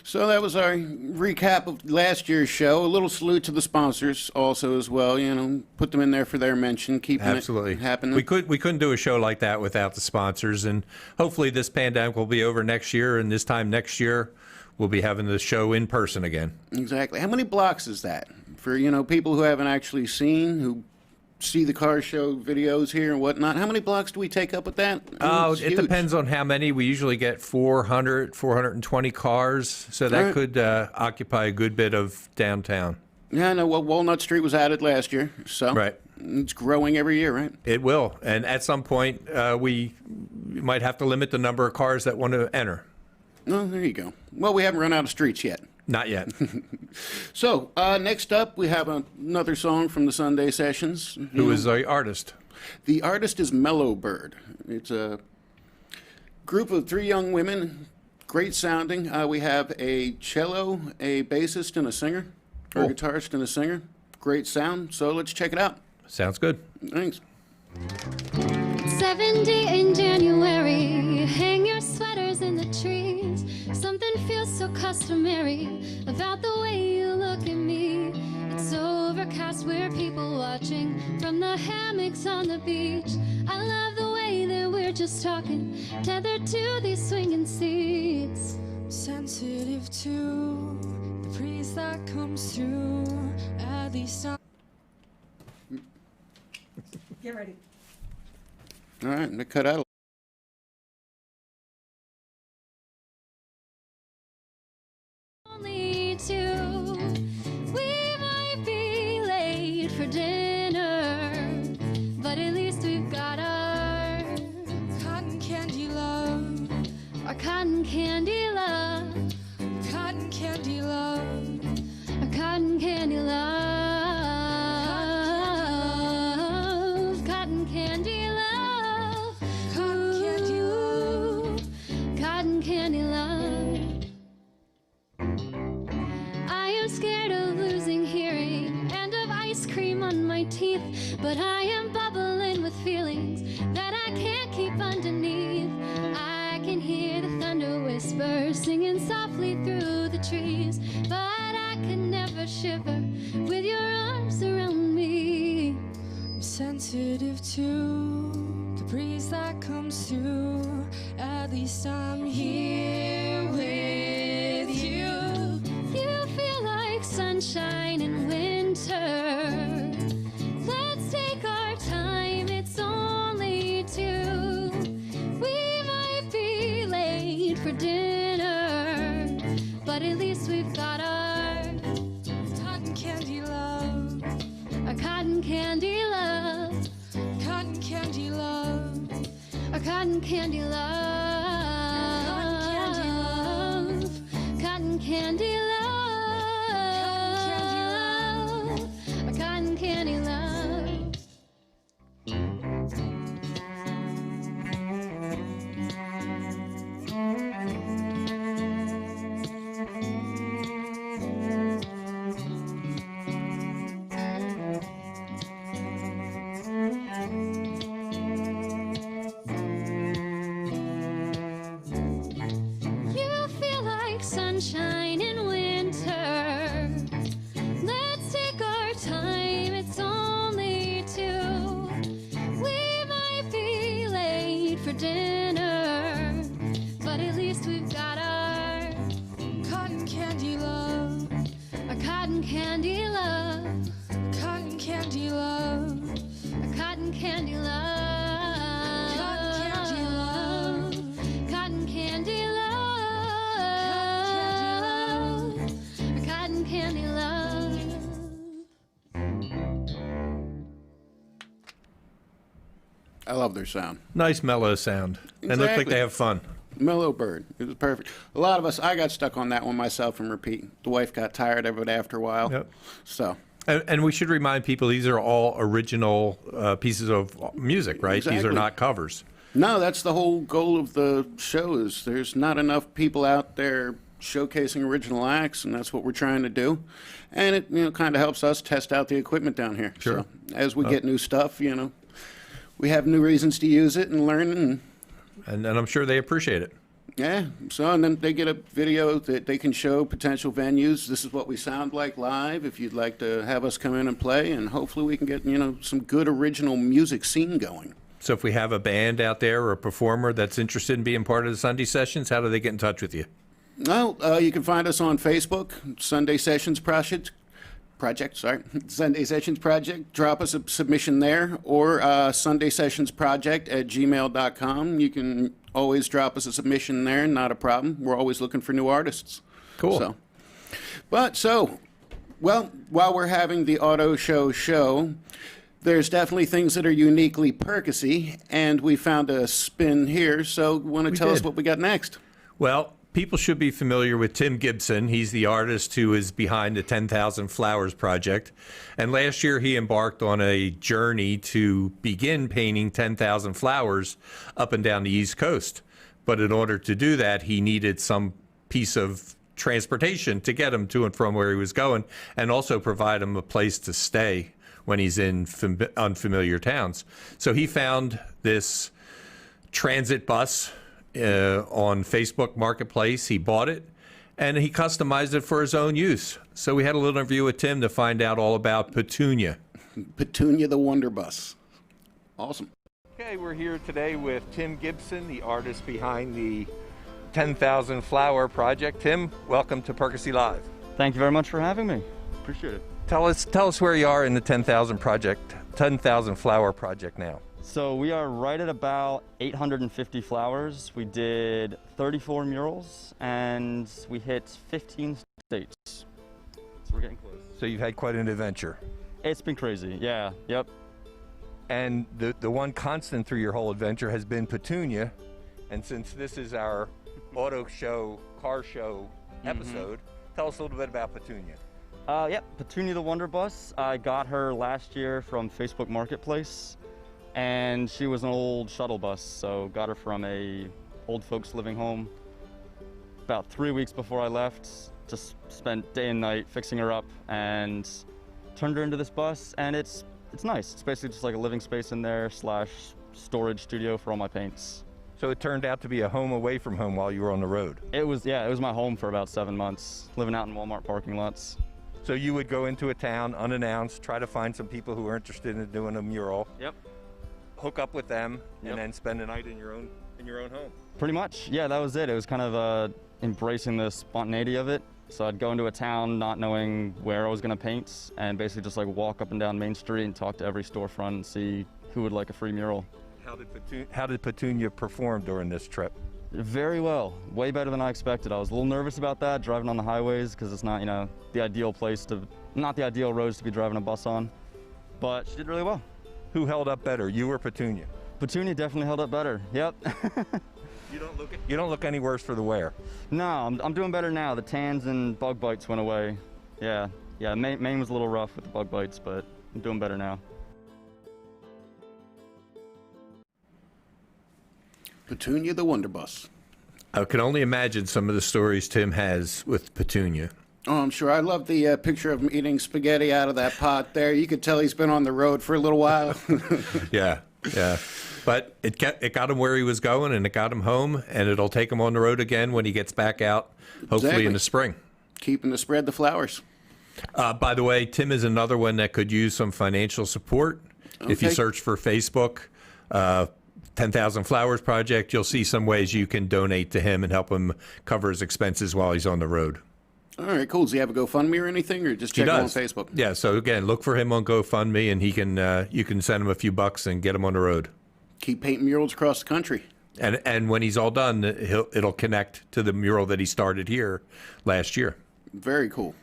So that was our recap of last year's show. A little salute to the sponsors also as well. You know, put them in there for their mention. Keeping Absolutely. it happening. We couldn't do a show like that without the sponsors, and hopefully this pandemic will be over next year, and this time next year we'll be having the show in person again. Exactly. How many blocks is that for, you know, people who haven't actually seen, who see the car show videos here and whatnot? How many blocks do we take up with that? I mean, it's It huge. depends on how many. We usually get 400, 420 cars, so that Right. could occupy a good bit of downtown. Yeah, I know. Well, Walnut Street was added last year, so Right. it's growing every year, right? It will, and at some point we might have to limit the number of cars that want to enter. Oh, there you go. Well, we haven't run out of streets yet. Not yet. So, next up, we have another song from the Sunday sessions. Who is the artist? The artist is Mellow Bird. It's a group of 3 young women, great sounding. We have a cello, a bassist, and a singer, or a Cool. guitarist and a singer. Great sound. So let's check it out. Sounds good. Thanks. 70 in January, hang your sweaters in the trees. Something feels so customary about the way you look at me. It's overcast, we're people watching from the hammocks on the beach. I love the way that we're just talking, tethered to these swinging seats. Sensitive to the breeze that comes through. At least I'm Get ready. All right, I'm going to cut out. Only 2. We might be late for dinner, but at least we've got our cotton candy love. our cotton candy love, Cotton candy love. our cotton candy love, cotton candy love, Cotton candy love. cotton candy love. I am scared of losing hearing and of ice cream on my teeth, but I am bubbling with feelings that I can't keep underneath. I can hear the thunder whisper singing softly through the trees, but I can never shiver with your arms around me. I'm sensitive to the breeze that comes through. At least I'm here with you. You feel like sunshine in winter. Let's take our time, it's only 2. We might be late for dinner, but at least we've got our Cotton candy love. cotton candy love, Cotton candy love. candy love. Cotton candy love. Cotton candy love. You feel like sunshine in winter. Let's take our time, it's only 2. We might be late for dinner, but at least we've got our cotton candy love. A cotton candy love. Cotton candy love. A cotton candy love. Cotton candy love. Cotton candy love. A cotton candy love. I love their sound. Nice mellow sound. And look like Exactly. they have fun. Mellow Bird. It was perfect. A lot of us, I got stuck on that one myself and repeat. The wife got tired of it after a while. Yep. So, And we should remind people these are all original pieces of music, right? These are Exactly. not covers. no, that's the whole goal of the show is there's not enough people out there showcasing original acts, and that's what we're trying to do. And it, kind of helps us test out the equipment down here. Sure. So, as we get new stuff, we have new reasons to use it and learn and And I'm sure they appreciate it. yeah, so and then they get a video that they can show potential venues. This is what we sound like live if you'd like to have us come in and play, and hopefully we can get, some good original music scene going. So if we have a band out there or a performer that's interested in being part of the Sunday sessions, how do they get in touch with you? Well, you can find us on Facebook, Sunday Sessions Project, Sunday Sessions Project. Drop us a submission there, or sundaysessionsproject@gmail.com. You can always drop us a submission there, not a problem. We're always looking for new artists. Cool. While we're having the auto show, there's definitely things that are uniquely Perkasie, and we found a spin here, so want to tell us did. what we got next? Well, people should be familiar with Tim Gibson. He's the artist who is behind the 10,000 Flowers project. And last year he embarked on a journey to begin painting 10,000 flowers up and down the East Coast. But in order to do that, he needed some piece of transportation to get him to and from where he was going, and also provide him a place to stay when he's in unfamiliar towns. So he found this transit bus on Facebook Marketplace. He bought it and he customized it for his own use. So we had a little interview with Tim to find out all about Petunia. Petunia the Wonder Bus. Awesome. Okay, we're here today with Tim Gibson, the artist behind the 10,000 Flower project. Tim, welcome to Perkasie Live. Thank you very much for having me. Appreciate it. Tell us where you are in the 10,000 Flower project now. So we are right at about 850 flowers. We did 34 murals and we hit 15 states. So we're getting close. So you've had quite an adventure. It's been crazy, yeah, yep. And the one constant through your whole adventure has been Petunia. And since this is our auto show, car show episode, tell us a little bit about Petunia. Yep, Petunia the Wonder Bus. I got her last year from Facebook Marketplace, and she was an old shuttle bus, so got her from a old folks living home. About 3 weeks before I left, just spent day and night fixing her up and turned her into this bus, and it's nice. It's basically just like a living space in there / storage studio for all my paints. So it turned out to be a home away from home while you were on the road. It was my home for about 7 months, living out in Walmart parking lots. So you would go into a town unannounced, try to find some people who are interested in doing a mural. Yep. Hook up with them, Yep. and then spend the night in your own home. Pretty much, yeah, that was it. It was kind of embracing the spontaneity of it. So I'd go into a town not knowing where I was gonna paint, and basically just like walk up and down Main Street and talk to every storefront and see who would like a free mural. How did Petunia perform during this trip? Very well, way better than I expected. I was a little nervous about that, driving on the highways, because it's not, the ideal not the ideal roads to be driving a bus on, but she did really well. Who held up better, you or Petunia? Petunia definitely held up better. Yep. You don't look any worse for the wear. No, I'm doing better now. The tans and bug bites went away. Yeah. Maine was a little rough with the bug bites, but I'm doing better now. Petunia the Wonder Bus. I can only imagine some of the stories Tim has with Petunia. Oh, I'm sure. I love the picture of him eating spaghetti out of that pot there. You could tell he's been on the road for a little while. Yeah. But it got him where he was going, and it got him home, and it'll take him on the road again when he gets back out, hopefully Exactly. in the spring. Keeping to spread the flowers. By the way, Tim is another one that could use some financial support. If you Okay. search for Facebook, 10,000 Flowers Project, you'll see some ways you can donate to him and help him cover his expenses while he's on the road. All right, cool. Does he have a GoFundMe or anything, or just check him on Facebook? Yeah, so again, look for him on GoFundMe, and he can you can send him a few bucks and get him on the road. Keep painting murals across the country. And when he's all done, it'll connect to the mural that he started here last year. Very cool.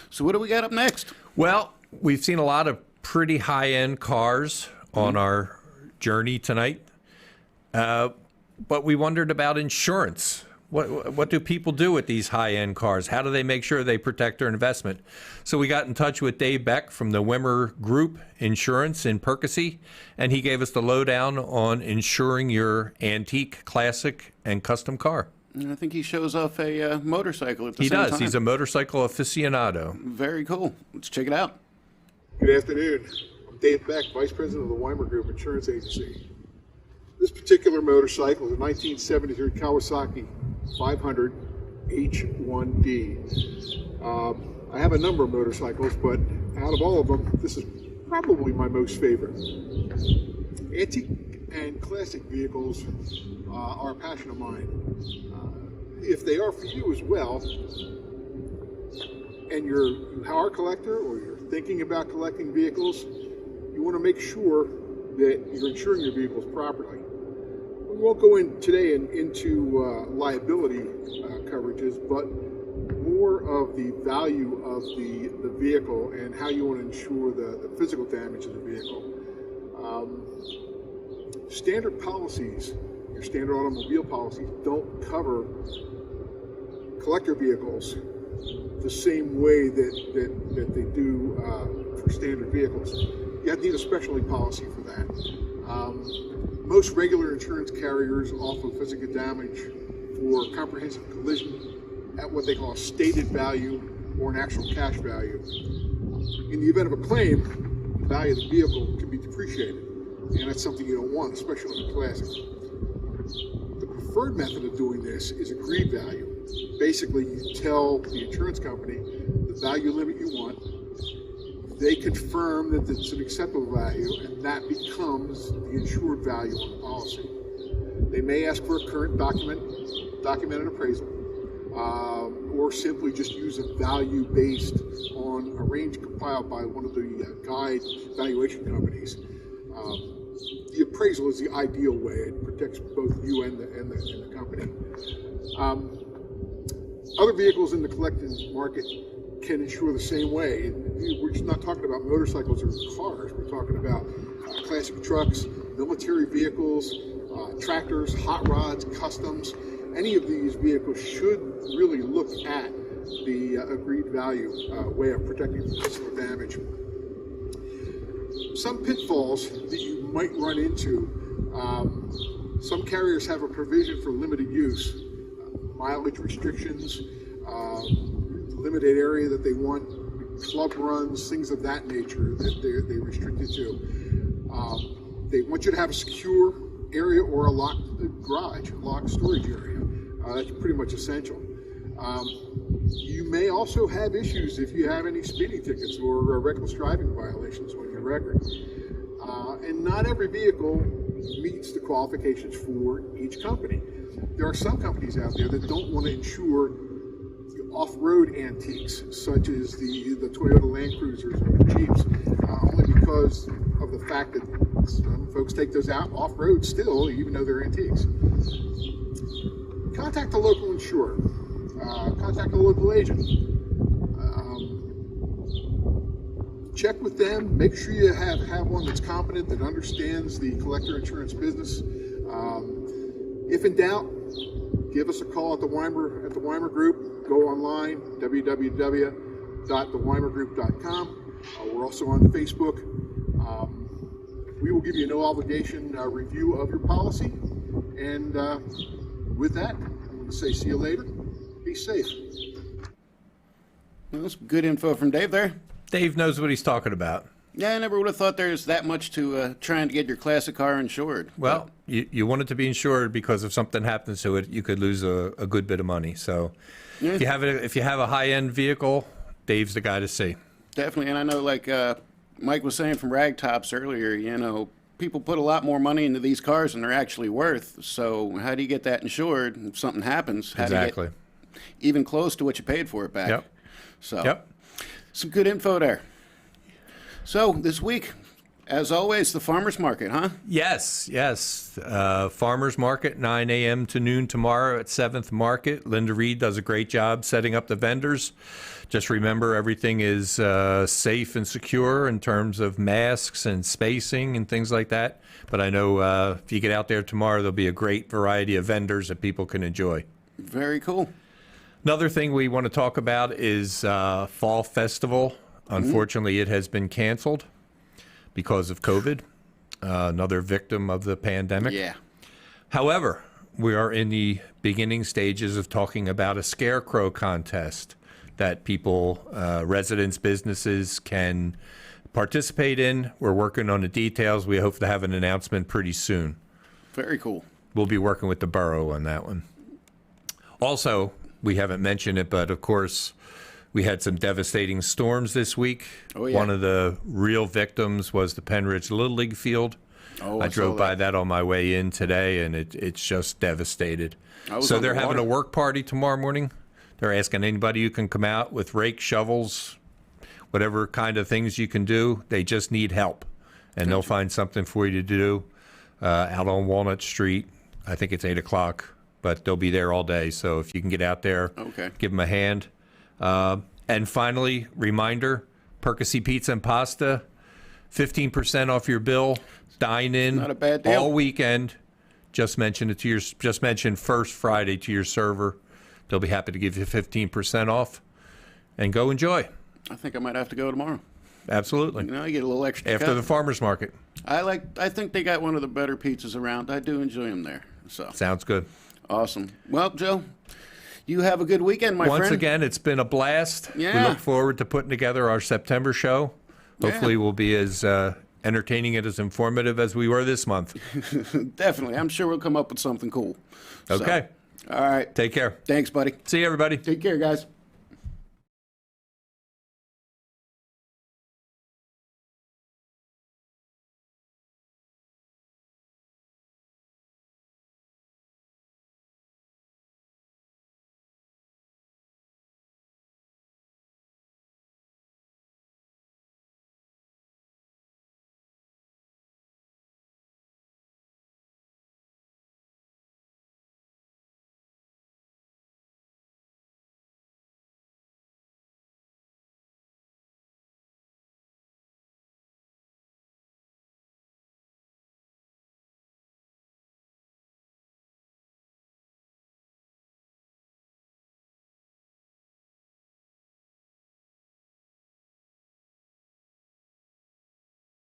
So what do we got up next? Well, we've seen a lot of pretty high-end cars on our journey tonight, but we wondered about insurance. What do people do with these high-end cars? How do they make sure they protect their investment? So we got in touch with Dave Beck from the Wimmer Group Insurance in Perkasie, and he gave us the lowdown on insuring your antique, classic, and custom car. And I think he shows off a motorcycle at the He same does. time. He's a motorcycle aficionado. Very cool. Let's check it out. Good afternoon. I'm Dave Beck, Vice President of the Weimer Group Insurance Agency. This particular motorcycle is a 1973 Kawasaki 500 H1D. I have a number of motorcycles, but out of all of them, this is probably my most favorite. Antique and classic vehicles are a passion of mine. If they are for you as well, and you are a collector or you're thinking about collecting vehicles, you want to make sure that you're insuring your vehicles properly. We won't go in today into liability coverages, but more of the value of the vehicle and how you want to ensure the physical damage of the vehicle. Standard policies, your standard automobile policies, don't cover collector vehicles the same way that they do for standard vehicles. You have to need a specialty policy for that. Most regular insurance carriers offer physical damage for comprehensive collision at what they call a stated value or an actual cash value. In the event of a claim, the value of the vehicle can be depreciated, and that's something you don't want, especially in a classic. The preferred method of doing this is agreed value. Basically, you tell the insurance company the value limit you want. They confirm that it's an acceptable value, and that becomes the insured value on the policy. They may ask for a current documented appraisal, or simply just use a value based on a range compiled by one of the guide valuation companies. The appraisal is the ideal way. It protects both you and the company. Other vehicles in the collecting market can insure the same way. We're just not talking about motorcycles or cars. We're talking about classic trucks, military vehicles, tractors, hot rods, customs. Any of these vehicles should really look at the agreed value way of protecting from physical damage. Some pitfalls that you might run into, some carriers have a provision for limited use, mileage restrictions, limited area that they want, club runs, things of that nature that they restrict it to. They want you to have a secure area or a locked garage, locked storage area. That's pretty much essential. You may also have issues if you have any speeding tickets or reckless driving violations on your record. And not every vehicle meets the qualifications for each company. There are some companies out there that don't want to insure off-road antiques, such as the Toyota Land Cruisers or the Jeeps, only because of the fact that some folks take those out off-road still, even though they're antiques. Contact the local insurer. Contact a local agent. check with them. Make sure you have one that's competent, that understands the collector insurance business. If in doubt, give us a call at the Weimer Group. Go online, www.theweimergroup.com. We're also on Facebook. We will give you a no obligation review of your policy. And with that, I'm going to say see you later. Be safe. Well, that's good info from Dave there. Dave knows what he's talking about. Yeah, I never would have thought there's that much to trying to get your classic car insured. Well, you want it to be insured because if something happens to it, you could lose a good bit of money. So Yeah. if you have a high-end vehicle, Dave's the guy to see. Definitely, and I know, like Mike was saying from Ragtops earlier, you know, people put a lot more money into these cars than they're actually worth. So how do you get that insured if something happens? How Exactly. do you get even close to what you paid for it back? Yep. So Yep. some good info there. So this week, as always, the farmers market, huh? Yes. Farmers Market, 9 a.m. to noon tomorrow at 7th Market. Linda Reed does a great job setting up the vendors. Just remember, everything is safe and secure in terms of masks and spacing and things like that. But I know if you get out there tomorrow, there'll be a great variety of vendors that people can enjoy. Very cool. Another thing we want to talk about is Fall Festival. Unfortunately, it has been canceled because of COVID, another victim of the pandemic. Yeah. However, we are in the beginning stages of talking about a scarecrow contest that people, residents, businesses can participate in. We're working on the details. We hope to have an announcement pretty soon. Very cool. We'll be working with the borough on that one. Also, we haven't mentioned it, but of course, we had some devastating storms this week. Oh, yeah. One of the real victims was the Pennridge Little League field. Oh, I drove saw by that on my way in today, and it's just devastated. So they're having a work party tomorrow morning. They're asking anybody who can come out with rakes, shovels, whatever kind of things you can do. They just need help, and they'll find something for you to do out on Walnut Street. I think it's 8 o'clock, but they'll be there all day. So if you can get out there, give them a hand. And finally, reminder, Perkasie Pizza and Pasta, 15% off your bill. Dine in Not a bad deal. all weekend. Just mention first Friday to your server. They'll be happy to give you 15% off, and go enjoy. I think I might have to go tomorrow. Absolutely. You know, you get a little extra After cut. the farmers market. I think they got one of the better pizzas around. I do enjoy them there. So Sounds good. awesome. Well, Joe, you have a good weekend, my friend. Once again, it's been a blast. Yeah. We look forward to putting together our September show. Hopefully, we'll be as entertaining and as informative as we were this month. Definitely. I'm sure we'll come up with something cool. So, Okay. all right. Take care. Thanks, buddy. See you, everybody. Take care, guys.